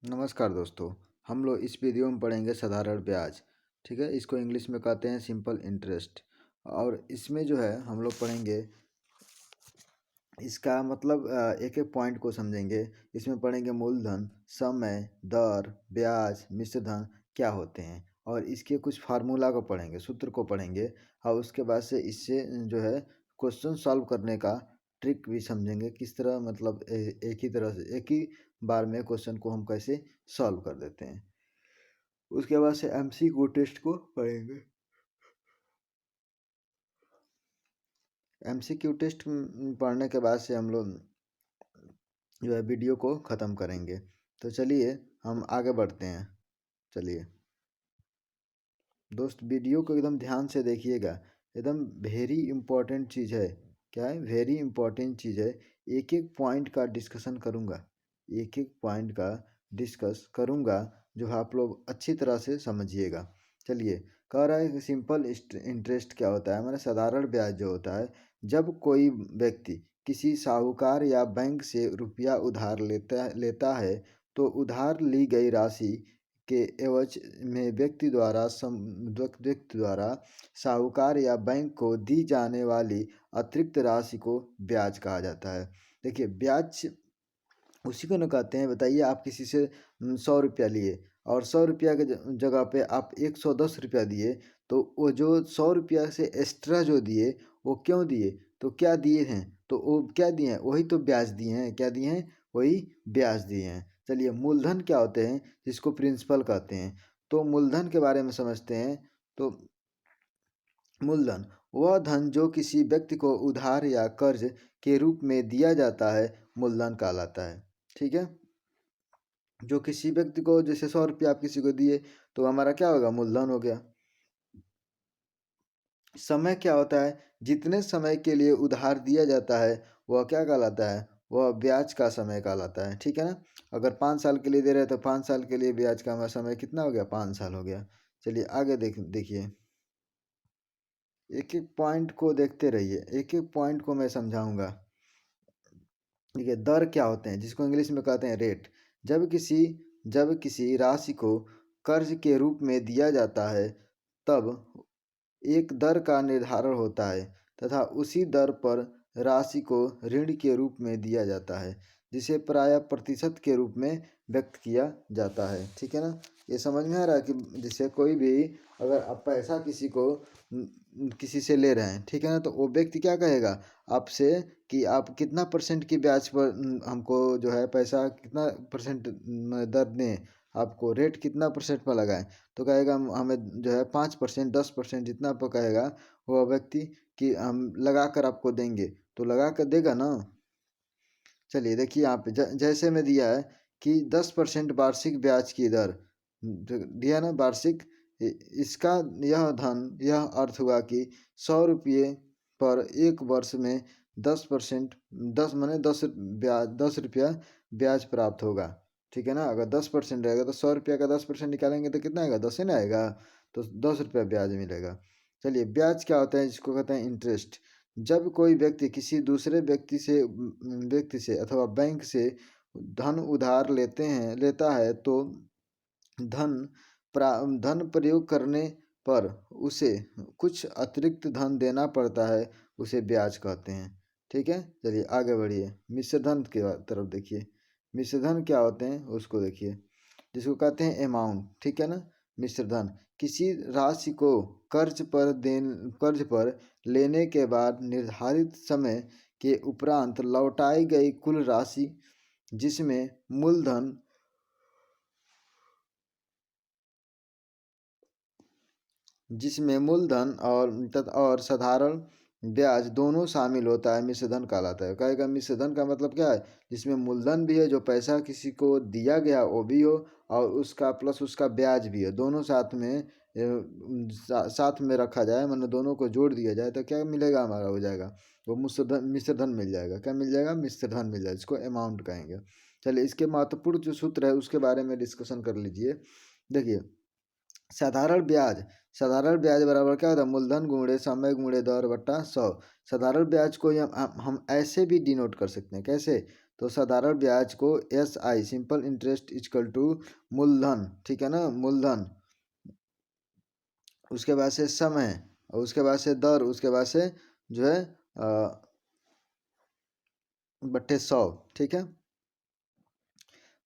नमस्कार दोस्तों। हम लोग इस वीडियो में पढ़ेंगे साधारण ब्याज। ठीक है, इसको इंग्लिश में कहते हैं सिंपल इंटरेस्ट। और इसमें जो है हम लोग पढ़ेंगे इसका मतलब एक एक पॉइंट को समझेंगे। इसमें पढ़ेंगे मूलधन, समय, दर, ब्याज, मिश्र धन क्या होते हैं और इसके कुछ फार्मूला को पढ़ेंगे, सूत्र को पढ़ेंगे। और उसके बाद से इससे जो है क्वेश्चन सॉल्व करने का ट्रिक भी समझेंगे, किस तरह मतलब एक ही तरह से एक ही बार में क्वेश्चन को हम कैसे सॉल्व कर देते हैं। उसके बाद से एमसीक्यू टेस्ट को पढ़ेंगे। एमसीक्यू टेस्ट पढ़ने के बाद से हम लोग जो है वीडियो को ख़त्म करेंगे। तो चलिए हम आगे बढ़ते हैं। चलिए दोस्त, वीडियो को एकदम ध्यान से देखिएगा, एकदम वेरी इम्पोर्टेंट चीज़ है। क्या है? वेरी इम्पोर्टेंट चीज़ है। एक एक पॉइंट का डिस्कशन करूँगा, एक एक पॉइंट का डिस्कस करूँगा जो आप लोग अच्छी तरह से समझिएगा। चलिए, कह रहा है कि सिंपल इंटरेस्ट क्या होता है, हमारा साधारण ब्याज जो होता है जब कोई व्यक्ति किसी साहूकार या बैंक से रुपया उधार लेता है तो उधार ली गई राशि के एवज में व्यक्ति द्वारा साहूकार या बैंक को दी जाने वाली अतिरिक्त राशि को ब्याज कहा जाता है। देखिए, ब्याज उसी को न कहते हैं। बताइए, आप किसी से 100 रुपया लिए और 100 रुपया के जगह पे आप 110 रुपया दिए, तो वो जो 100 रुपया से एक्स्ट्रा जो दिए वो क्यों दिए? तो क्या दिए हैं? तो वो क्या दिए हैं? वही तो ब्याज दिए हैं। क्या दिए हैं? वही ब्याज दिए हैं। चलिए, मूलधन क्या होते हैं, जिसको प्रिंसिपल कहते हैं। तो मूलधन के बारे में समझते हैं। तो मूलधन वह धन जो किसी व्यक्ति को उधार या कर्ज के रूप में दिया जाता है, मूलधन कहलाता है। ठीक है, जो किसी व्यक्ति को जैसे 100 रुपया आप किसी को दिए तो हमारा क्या होगा? मूलधन हो गया। समय क्या होता है? जितने समय के लिए उधार दिया जाता है वह क्या कहलाता है? वह ब्याज का समय कहलाता है। ठीक है ना? अगर 5 साल के लिए दे रहे हैं तो 5 साल के लिए ब्याज का समय कितना हो गया? 5 साल हो गया। चलिए आगे देखिए, एक एक पॉइंट को देखते रहिए, एक एक पॉइंट को मैं समझाऊंगा। ठीक है, दर क्या होते हैं, जिसको इंग्लिश में कहते हैं रेट। जब किसी राशि को कर्ज के रूप में दिया जाता है तब एक दर का निर्धारण होता है तथा उसी दर पर राशि को ऋण के रूप में दिया जाता है, जिसे प्रायः प्रतिशत के रूप में व्यक्त किया जाता है। ठीक है ना? ये समझ में आ रहा है कि जैसे कोई भी अगर आप पैसा किसी से ले रहे हैं, ठीक है ना, तो वो व्यक्ति क्या कहेगा आपसे कि आप कितना परसेंट की ब्याज पर हमको जो है पैसा कितना परसेंट दर दें, आपको रेट कितना परसेंट पर लगाएं। तो कहेगा हमें जो है 5%, 10% जितना पर कहेगा वह व्यक्ति कि हम लगा कर आपको देंगे, तो लगा कर देगा ना। चलिए देखिए, यहाँ पे जैसे में दिया है कि 10% वार्षिक ब्याज की दर दिया ना, वार्षिक। इसका यह अर्थ हुआ कि 100 रुपये पर एक वर्ष में 10%, 10 रुपया ब्याज प्राप्त होगा। ठीक है ना? अगर 10% रहेगा तो 100 रुपया का 10% निकालेंगे तो कितना आएगा? 10 ही ना आएगा। तो 10 रुपया ब्याज मिलेगा। चलिए, ब्याज क्या होता है, जिसको कहते हैं इंटरेस्ट। जब कोई व्यक्ति किसी दूसरे व्यक्ति से अथवा बैंक से धन उधार लेता है तो धन धन प्रयोग करने पर उसे कुछ अतिरिक्त धन देना पड़ता है, उसे ब्याज कहते हैं। ठीक है, चलिए आगे बढ़िए, मिश्र धन के तरफ देखिए। मिश्र धन क्या होते हैं उसको देखिए, जिसको कहते हैं अमाउंट। ठीक है ना? मिश्र धन किसी राशि को कर्ज पर लेने के बाद निर्धारित समय के उपरांत लौटाई गई कुल राशि, जिसमें मूलधन जिसमें मूलधन और साधारण ब्याज दोनों शामिल होता है, मिश्रधन कहलाता है। कहेगा मिश्रधन का मतलब क्या है? जिसमें मूलधन भी है, जो पैसा किसी को दिया गया वो भी हो, और उसका प्लस उसका ब्याज भी है, दोनों साथ में रखा जाए, मतलब दोनों को जोड़ दिया जाए तो क्या मिलेगा? हमारा हो जाएगा वो मिश्रधन मिल जाएगा। क्या मिल जाएगा? मिश्रधन मिल जाएगा, इसको अमाउंट कहेंगे। चलिए, इसके महत्वपूर्ण जो सूत्र है उसके बारे में डिस्कशन कर लीजिए। देखिए, साधारण ब्याज साधारण ब्याज बराबर क्या होता है? मूलधन गुणे समय गुणे दर बट्टा 100। साधारण ब्याज को हम ऐसे भी डिनोट कर सकते हैं। कैसे? तो साधारण ब्याज को S I simple interest equal to मूलधन, ठीक है ना, मूलधन, उसके बाद से समय, और उसके बाद से दर, उसके बाद से जो है बट्टे 100, ठीक है।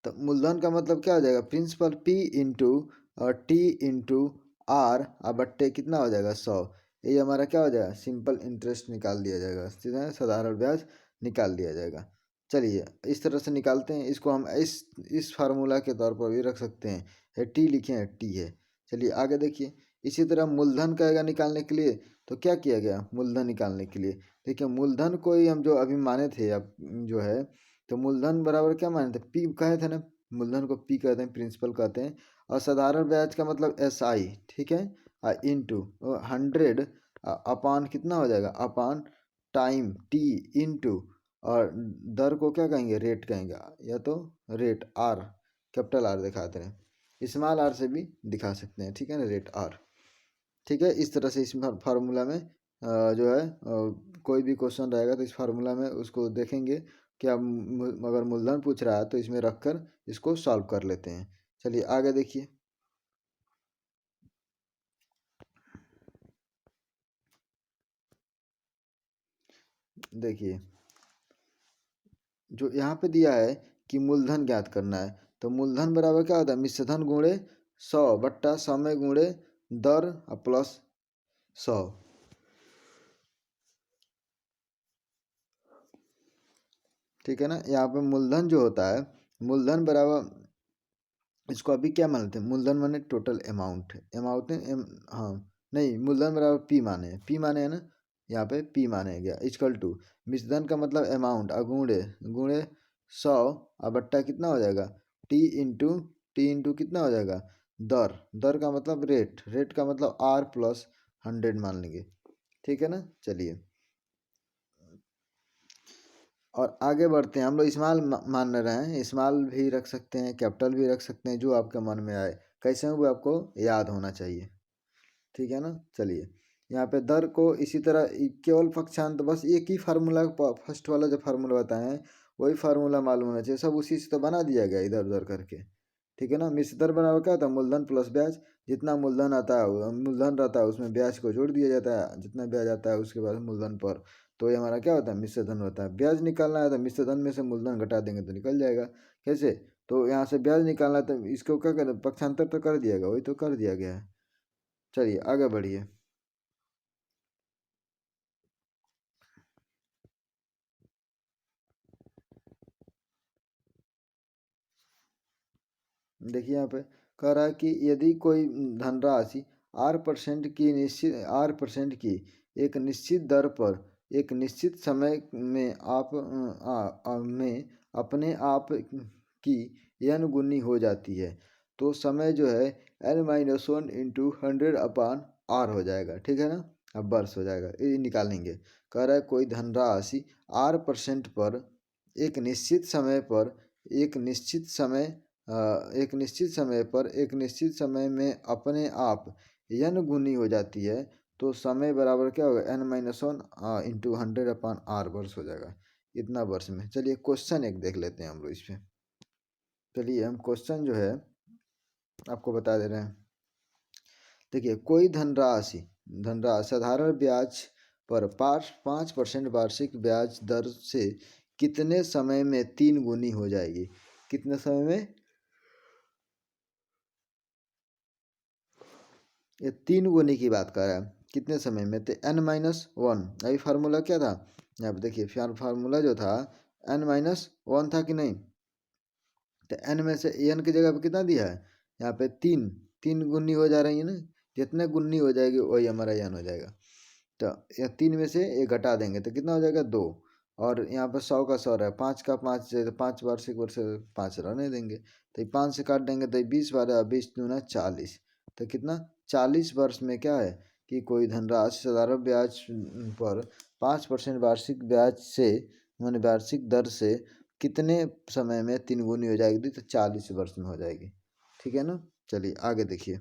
तो मूलधन का मतलब क्या हो जाएगा, principal P into T into R बट्टे कितना हो जाएगा 100। ये हमारा क्या हो जाएगा, सिंपल इंटरेस्ट निकाल दिया जाएगा, सीधा साधारण ब्याज निकाल दिया जाएगा। चलिए इस तरह से निकालते हैं इसको, हम इस फार्मूला के तौर पर भी रख सकते हैं, ये टी लिखे हैं, टी है। चलिए आगे देखिए, इसी तरह मूलधन कहेगा निकालने के लिए, तो क्या किया गया मूलधन निकालने के लिए, देखिए मूलधन को ही हम जो अभी माने थे, अब जो है तो मूलधन बराबर क्या माने थे, पी कहे थे ना, मूलधन को पी कहते हैं, प्रिंसिपल कहते हैं, और साधारण ब्याज का मतलब एस आई, ठीक है, इंटू 100 अपान कितना हो जाएगा, अपान टाइम टी इंटू, और दर को क्या कहेंगे, रेट कहेंगे, या तो रेट आर, कैपिटल आर दिखाते हैं, स्मॉल आर से भी दिखा सकते हैं, ठीक है ना, रेट आर, ठीक है। इस तरह से इस फार्मूला में जो है कोई भी क्वेश्चन रहेगा तो इस फार्मूला में उसको देखेंगे कि अब अगर मूलधन पूछ रहा है तो इसमें रखकर इसको सॉल्व कर लेते हैं। चलिए आगे देखिए, देखिए जो यहाँ पे दिया है कि मूलधन ज्ञात करना है, तो मूलधन बराबर क्या होता है, मिश्रधन गुणे 100 बट्टा समय गुणे दर प्लस 100, ठीक है ना। यहाँ पे मूलधन जो होता है, मूलधन बराबर, इसको अभी क्या मानते हैं, मूलधन माने टोटल अमाउंट, अमाउंट हाँ, नहीं मूलधन बराबर पी माने, पी माने है ना, यहाँ पे पी माने गया इक्वल टू मिश्रधन का मतलब अमाउंट, गुणे गुणे 100 बट्टा कितना हो जाएगा, टी इंटू कितना हो जाएगा, दर, दर का मतलब रेट, रेट का मतलब आर प्लस 100 मान लेंगे, ठीक है ना। चलिए और आगे बढ़ते हैं, हम लोग स्मॉल मान रहे हैं, स्मॉल भी रख सकते हैं, कैपिटल भी रख सकते हैं, जो आपके मन में आए, कैसे वो आपको याद होना चाहिए, ठीक है ना। चलिए यहाँ पे दर को इसी तरह केवल पक्षांत, बस एक ही फार्मूला, फर्स्ट वाला जो फार्मूला बताए हैं वही फार्मूला मालूम होना चाहिए, सब उसी से तो बना दिया गया इधर उधर करके, ठीक है ना। मिश्र दर बराबर क्या होता है, मूलधन प्लस ब्याज, जितना मूलधन आता है मूलधन रहता है उसमें ब्याज को जोड़ दिया जाता है, जितना ब्याज आता है उसके बाद मूलधन पर, तो ये हमारा क्या होता है, मिश्र धन होता है। ब्याज निकालना है तो मिश्र धन में से मूलधन घटा देंगे तो निकल जाएगा, कैसे, तो यहाँ से ब्याज निकालना है तो इसको क्या करें, पक्षांतर तो कर दिया गया, वही तो कर दिया गया है। चलिए आगे बढ़िए, देखिए यहाँ पे कह रहा है कि यदि कोई धनराशि आर परसेंट की एक निश्चित दर पर एक निश्चित समय में में अपने आप की n गुनी हो जाती है, तो समय जो है n-1 इंटू 100 अपान आर हो जाएगा, ठीक है ना, अब वर्ष हो जाएगा, ये निकालेंगे। कह रहा है कोई धनराशि r% पर एक निश्चित समय पर एक निश्चित समय एक निश्चित समय पर एक निश्चित समय में अपने आप n गुनी हो जाती है, तो समय बराबर क्या होगा, n-1 इंटू 100 अपान आर वर्ष हो जाएगा, इतना वर्ष में। चलिए क्वेश्चन एक देख लेते हैं हम लोग इस पे, चलिए हम क्वेश्चन जो है आपको बता दे रहे हैं। देखिए कोई धनराशि धनराशि साधारण ब्याज पर 5% वार्षिक ब्याज दर से कितने समय में 3 गुनी हो जाएगी, कितने समय में, ये 3 गुनी की बात कर रहा है, कितने समय में, तो n-1, अभी फार्मूला क्या था, यहाँ पे देखिए फार्मूला जो था n-1 था कि नहीं, तो n में से n की जगह पे कितना दिया है, यहाँ पे 3, 3 गुनी हो जा रही है ना, जितने गुनी हो जाएगी वही हमारा n हो जाएगा, तो ये 3 में से एक घटा देंगे तो कितना हो जाएगा 2, और यहाँ पर 100 का 100 है, 5 का 5 है, तो 5 वार्षिक वर्ष 5 रहने देंगे, तो ये 5 से काट देंगे तो 20 बारह 20 दूना 40, तो कितना 40 वर्ष में क्या है कि कोई धनराशि साधारण ब्याज पर 5% वार्षिक ब्याज से मैंने वार्षिक दर से कितने समय में 3 गुनी हो जाएगी, तो 40 वर्ष में हो जाएगी, ठीक है ना। चलिए आगे देखिए,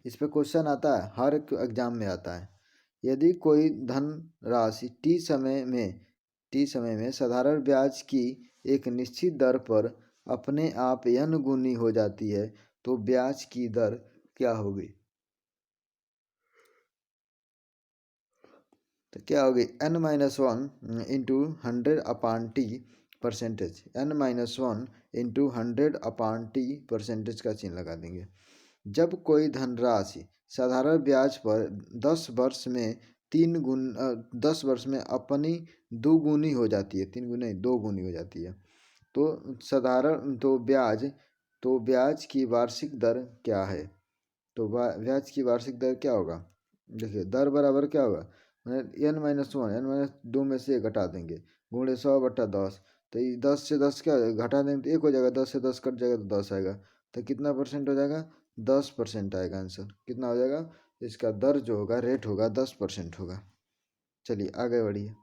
इस पे क्वेश्चन आता है, हर एक एग्जाम में आता है। यदि कोई धन राशि t समय में साधारण ब्याज की एक निश्चित दर पर अपने आप n गुनी हो जाती है तो ब्याज की दर क्या होगी? तो क्या होगी? n-1 into 100/t%, n-1 into 100/t% का चिन्ह लगा देंगे। जब कोई धनराशि साधारण ब्याज पर 10 वर्ष में 10 वर्ष में अपनी दोगुनी हो जाती है, 3 गुनी 2 गुनी हो जाती है, तो साधारण तो ब्याज की वार्षिक दर क्या है? तो ब्याज की वार्षिक दर क्या होगा? देखिए दर बराबर क्या होगा, n-1 में से 1 घटा देंगे, गुणे 100/10। तो ये 10 से 10 क्या घटा देंगे तो 1 हो जाएगा, 10 से 10 कट जाएगा तो 10 आएगा। तो कितना परसेंट हो जाएगा? 10% आएगा आंसर। कितना हो जाएगा? इसका दर जो होगा, रेट होगा, 10% होगा। चलिए आगे बढ़िए।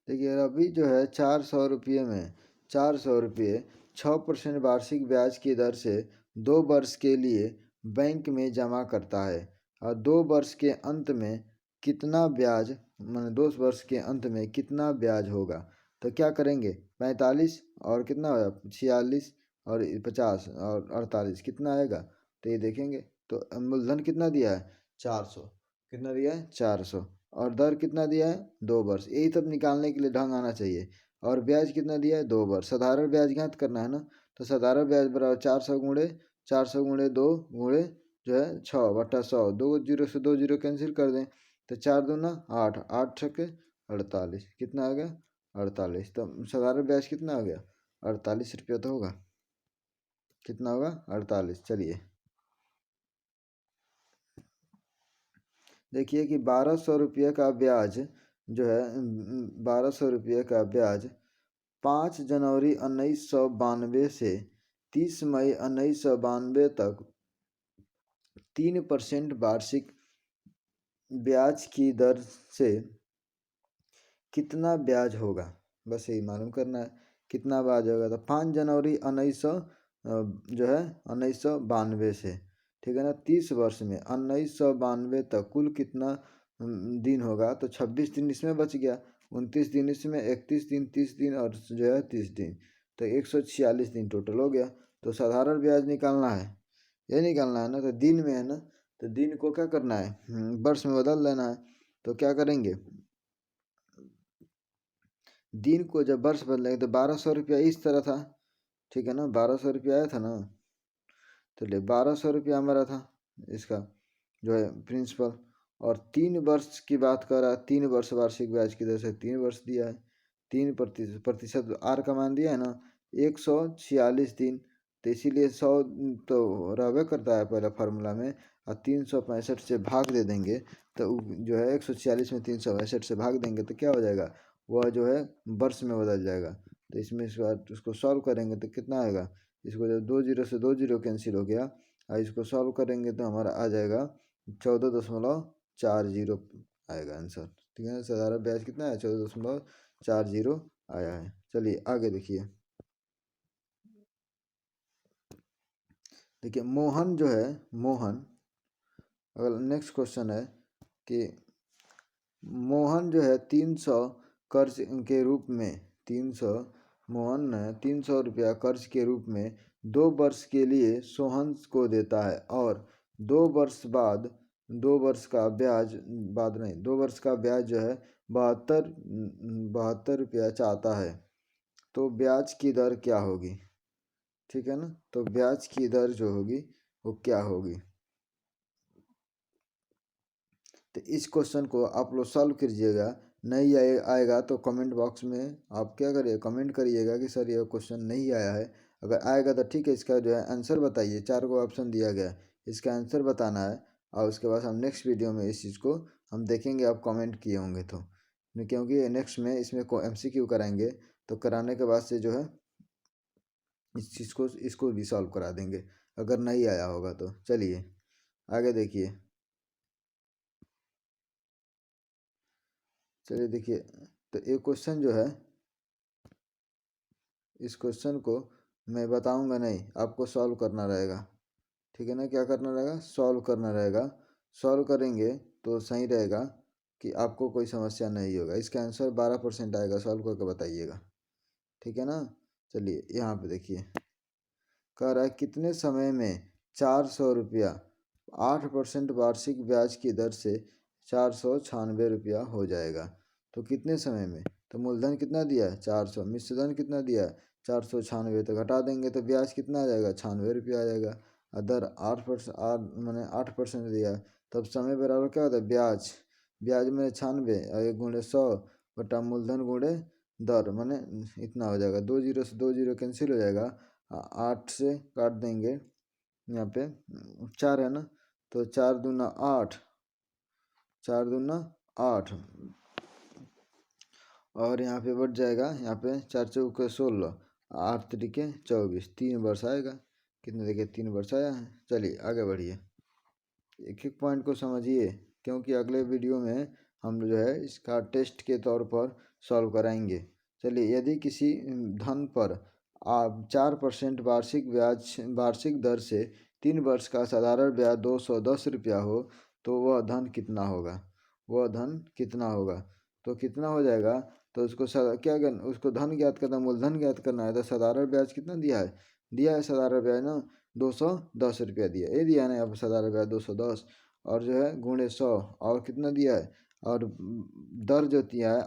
देखिए अभी जो है 400 रुपये में 400 रुपये 6% वार्षिक ब्याज की दर से 2 वर्ष के लिए बैंक में जमा करता है और 2 वर्ष के अंत में कितना ब्याज, मैंने 2 वर्ष के अंत में कितना ब्याज होगा? तो क्या करेंगे, 45 और कितना होगा, 46 और 50 और 48 कितना आएगा? तो ये देखेंगे तो मूलधन कितना दिया है? 400। कितना दिया है? 400। और दर कितना दिया है? 2 वर्ष। यही सब निकालने के लिए ढंग आना चाहिए। और ब्याज कितना दिया है? 2 वर्ष। साधारण ब्याज ज्ञात करना है ना, तो साधारण ब्याज बराबर 400 गुणे 2 गुणे जो है 6/100, 2 जीरो से 2 जीरो कैंसिल कर दें तो 4×2 = 8, 8×6 = 48। कितना आ गया? 48। तो साधारण ब्याज कितना आ गया? 48 रुपया तो होगा। कितना होगा? 48। चलिए देखिए कि 1200 रुपये का ब्याज जो है, 1200 रुपये का ब्याज 5 जनवरी 1992 से 30 मई 1992 तक 3% वार्षिक ब्याज की दर से कितना ब्याज होगा? बस यही मालूम करना है कितना ब्याज होगा। तो 5 जनवरी 1900 जो है 1992 से, ठीक है ना, 30 वर्ष में 1992 तक कुल कितना दिन होगा? तो 26 दिन इसमें बच गया, 29 दिन इसमें, 31 दिन, 30 दिन और जो है 30 दिन, तो 146 दिन टोटल हो गया। तो साधारण ब्याज निकालना है, ये निकालना है ना, तो दिन में है ना, तो दिन को क्या करना है, वर्ष में बदल देना है। तो क्या करेंगे, दिन को जब वर्ष बदलेंगे तो 1200 रुपया इस तरह था, ठीक है ना, 1200 रुपया आया था ना। तो ले 1200 रुपया हमारा था इसका जो है प्रिंसिपल, और 3 वर्ष की बात कर रहा है, 3 वर्ष वार्षिक ब्याज की दर से 3 वर्ष दिया है, 3% आर का मान दिया है ना, 146 दिन। तो इसीलिए 100 तो रहबे करता है पहला फार्मूला में, और 365 से भाग दे देंगे तो जो है 146 में 362 से भाग देंगे तो क्या हो जाएगा, वह जो है वर्ष में बदल जाएगा। तो इसमें इस बार उसको सॉल्व करेंगे तो कितना आएगा, इसको जब 2 जीरो कैंसिल हो गया और इसको सॉल्व करेंगे तो हमारा आ जाएगा 14.40 आएगा आंसर, ठीक है ना। साधारण ब्याज कितना है? 14.40 आया है। चलिए आगे देखिए। देखिए मोहन जो है, मोहन, अगर नेक्स्ट क्वेश्चन है कि मोहन जो है 300 कर्ज के रूप में 300 मोहन ने 300 रुपया कर्ज के रूप में 2 वर्ष के लिए सोहन को देता है और 2 वर्ष बाद 2 वर्ष का ब्याज, बाद नहीं, 2 वर्ष का ब्याज जो है 72 रुपया चाहता है, तो ब्याज की दर क्या होगी? ठीक है ना, तो ब्याज की दर जो होगी वो क्या होगी? तो इस क्वेश्चन को आप लोग सॉल्व कीजिएगा। नहीं आएगा तो कमेंट बॉक्स में आप क्या करिए, कमेंट करिएगा कि सर ये क्वेश्चन नहीं आया है। अगर आएगा तो ठीक है, इसका जो है आंसर बताइए, 4 को ऑप्शन दिया गया है, इसका आंसर बताना है। और उसके बाद हम नेक्स्ट वीडियो में इस चीज़ को हम देखेंगे, आप कमेंट किए होंगे तो, क्योंकि नेक्स्ट में इसमें को MCQ कराएंगे, तो कराने के बाद से जो है इस चीज़ को इसको भी सॉल्व करा देंगे अगर नहीं आया होगा तो। चलिए आगे देखिए। चलिए देखिए, तो ये क्वेश्चन जो है, इस क्वेश्चन को मैं बताऊंगा नहीं, आपको सॉल्व करना रहेगा। ठीक है ना, क्या करना रहेगा, सॉल्व करना रहेगा। सॉल्व करेंगे तो सही रहेगा कि आपको कोई समस्या नहीं होगा। इसका आंसर 12% आएगा, सॉल्व करके बताइएगा। ठीक है ना। चलिए यहाँ पे देखिए, कह रहा है कितने समय में 400 रुपया 8% वार्षिक ब्याज की दर से 496 रुपया हो जाएगा। तो कितने समय में, तो मूलधन कितना दिया है 400, मिश्रधन कितना दिया है 496, तो घटा देंगे तो ब्याज कितना आ जाएगा 96 रुपया आ जाएगा। अदर 8%, मैंने 8% दिया है, तब समय बराबर क्या होता है ब्याज, ब्याज में 96 और 1 × 100 बटा मूलधन गुणे दर, मैंने इतना हो जाएगा। 2 जीरो से 2 जीरो कैंसिल हो जाएगा, 8 से काट देंगे, यहाँ पे 4 है ना, तो 4 दूना 8, 4 दूना 8, और यहाँ पे बढ़ जाएगा, यहाँ पे 4 × 4 = 16, 8 × 3 = 24, 3 वर्ष आएगा। कितने देखिए 3 वर्ष आया है। चलिए आगे बढ़िए, एक एक पॉइंट को समझिए, क्योंकि अगले वीडियो में हम जो है इसका टेस्ट के तौर पर सॉल्व कराएंगे। चलिए, यदि किसी धन पर आप 4% वार्षिक दर से 3 वर्ष का साधारण ब्याज 210 रुपया हो, तो वह धन कितना होगा, वह धन कितना होगा, तो कितना हो जाएगा, तो उसको क्या करना, उसको धन ज्ञात करना, मूलधन ज्ञात करना है। तो साधारण ब्याज कितना दिया है साधारण ब्याज ना 210 रुपया दिया, ये दिया है ना यहाँ पर साधारण ब्याज 210, और जो है गुणे 100, और कितना दिया है, और दर जो दिया है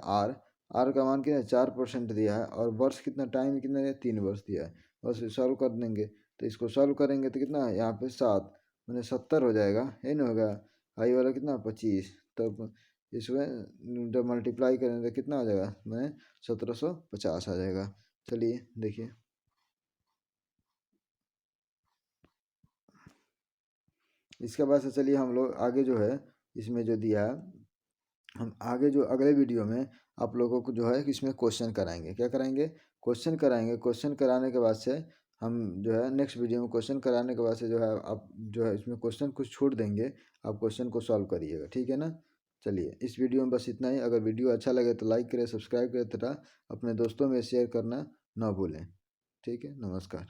आर का मान कितना 4% दिया है, और वर्ष कितना, टाइम कितना दिया 3 वर्ष दिया है। बस सॉल्व कर देंगे, तो इसको सॉल्व करेंगे तो कितना है यहाँ पे 7, मैंने 70 हो जाएगा, है ना, होगा आई वाला कितना 25, तो इसमें जब मल्टीप्लाई करेंगे तो कितना आ जाएगा, मैं 1750 आ जाएगा। चलिए देखिए, इसके बाद से चलिए हम लोग आगे जो है इसमें जो दिया है, हम आगे जो अगले वीडियो में आप लोगों को जो है इसमें क्वेश्चन कराएंगे। क्या कराएंगे, क्वेश्चन कराएंगे। क्वेश्चन कराने के बाद से हम जो है नेक्स्ट वीडियो में क्वेश्चन कराने के बाद से जो है आप जो है इसमें क्वेश्चन कुछ छोड़ देंगे, आप क्वेश्चन को सॉल्व करिएगा। ठीक है ना। चलिए, इस वीडियो में बस इतना ही। अगर वीडियो अच्छा लगे तो लाइक करें, सब्सक्राइब करें तथा अपने दोस्तों में शेयर करना ना भूलें। ठीक है, नमस्कार।